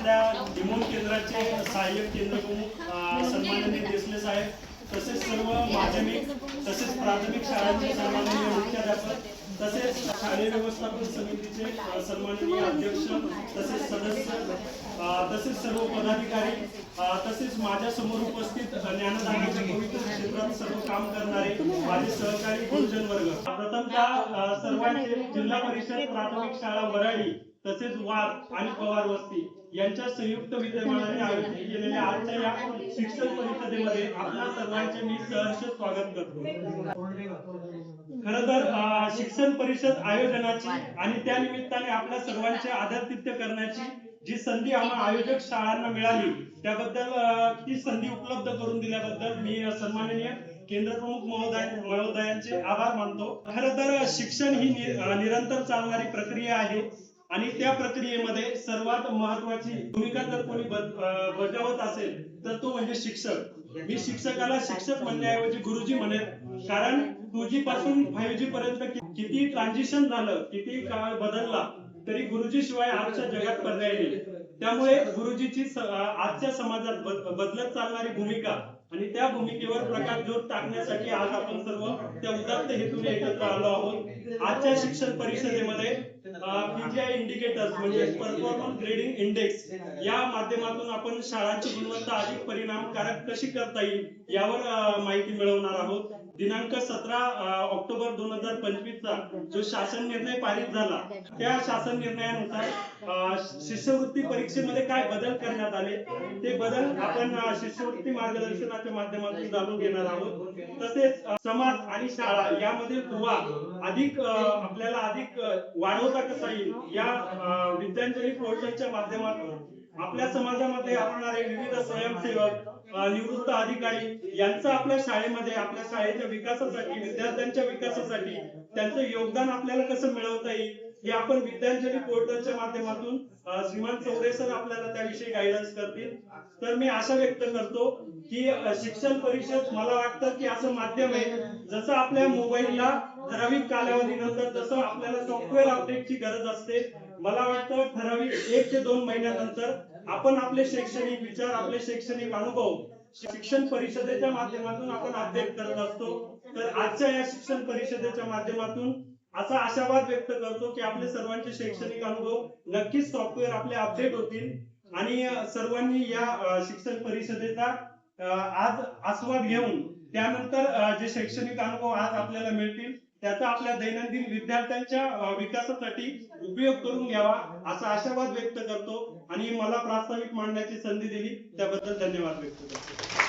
आपल्या निमोन केंद्राचे सहाय्यक केंद्र प्रमुख सन्माननीय देसले साहेब, तसेच सर्व माध्यमिक तसेच प्राथमिक शाळांचे सन्माननीय मुख्याध्यापक, तसेच शालेय व्यवस्थापन समितीचे सन्माननीय अध्यक्ष तसेच सदस्य, तसेच सर्व पदाधिकारी, तसेच माझ्या समोर उपस्थित ज्ञानदानाच्या पवित्र क्षेत्रात सर्व काम करणारे माझे सहकारी गुरुजन वर्ग, प्रथमतः सर्वांचे जिल्हा परिषद प्राथमिक शाळा वराडी तसेच वाघ आणि पवार वस्ती यांच्या संयुक्त विद्यमानाने आयोजित केलेल्या आजच्या या शिक्षण परिषदेमध्ये आपल्या सर्वांचे मी सहर्ष स्वागत करतो। खरं तर शिक्षण परिषद आयोजनाची आणि त्या निमित्ताने आपल्या सर्वांचे आदरातिथ्य करण्याची जी संधी आम्हाला आयोजक शाळांना मिळाली त्याबद्दल ती संधी उपलब्ध करून दिल्याबद्दल मी सन्माननीय केंद्र प्रमुख महोदयांचे आभार मानतो। खरं तर शिक्षण ही निरंतर चालणारी प्रक्रिया आहे आणि त्या प्रक्रियेमध्ये सर्वात महत्त्वाची भूमिका जर कोणी बजावत असेल तर तो म्हणजे शिक्षक। मी शिक्षकाला शिक्षक म्हणण्याऐवजी गुरुजी म्हणेन, कारण 2G पासून 5G पर्यंत किती ट्रान्झिशन झालं, किती काळ बदलला तरी गुरुजी शिवाय आजच्या जगात पर्याय नाही। त्यामुळे गुरुजीची आजच्या समाजात बदलत चालणारी भूमिका आणि त्या भूमिकेवर प्रकाशझोत टाकण्यासाठी आज आपण सर्व त्या उदात्त हेतूने एकत्र आलो आहोत। आजच्या शिक्षण परिषदेमध्ये PGI इंडिकेटर्स म्हणजे परफॉर्मन्स ग्रेडिंग इंडेक्स या माध्यमातून आपण शाळांची गुणवत्ता अधिक परिणामकारक कशी करता येईल यावर माहिती मिळवणार आहोत। दिनांक 17 ऑक्टोबर 2025 चा जो शासन निर्णय पारित झाला त्या शासन निर्णयानुसार शिष्यवृत्ती परीक्षेमध्ये काय बदल करण्यात आले ते बदल आपण शिष्यवृत्ती मार्गदर्शनाच्या माध्यमातून जाणून घेणार आहोत। तसेच समाज आणि शाळा यामध्ये दुवा अधिक आपल्याला अधिक वाढवता कसा येईल या विद्यांजली पोर्टलच्या माध्यमातून आपल्या समाजामध्ये असणारे विविध स्वयंसेवक, निवृत्त अधिकारी यांचं आपल्या शाळेमध्ये आपल्या शाळेच्या विकासासाठी, विद्यार्थ्यांच्या विकासासाठी त्यांचं योगदान आपल्याला कसं मिळवता येईल हे आपण विद्यांजली पोर्टलच्या माध्यमातून श्रीमान चौरे सर आपल्याला त्याविषयी गायडन्स करतील। तर मी आशा व्यक्त करतो की शिक्षण परिषद मला वाटतं की असं माध्यम आहे जसं आपल्या मोबाईलला ठराविक कालावधीनंतर जसं आपल्याला सॉफ्टवेअर अपडेटची गरज असते, मला वाटतं ठराविक 1 ते 2 महिन्यानंतर आपण आपले शैक्षणिक विचार, आपले शैक्षणिक अनुभव शिक्षण परिषदेच्या माध्यमातून आपण अपडेट करत असतो। तर आजच्या या शिक्षण परिषदेच्या माध्यमातून असा आशावाद व्यक्त करतो की आपले सर्वांचे शैक्षणिक अनुभव नक्कीच सॉफ्टवेअर आपले अपडेट होतील आणि सर्वांनी या शिक्षण परिषदेचा आज आस्वाद घेऊन त्यानंतर जे शैक्षणिक अनुभव आज आपल्याला मिळतील त्याचा आपल्या दैनंदिन विद्यार्थ्यांच्या विकासासाठी उपयोग करून घ्यावा असा आशावाद व्यक्त करतो आणि मला प्रास्ताविक मांडण्याची संधी दिली त्याबद्दल धन्यवाद व्यक्त करतो।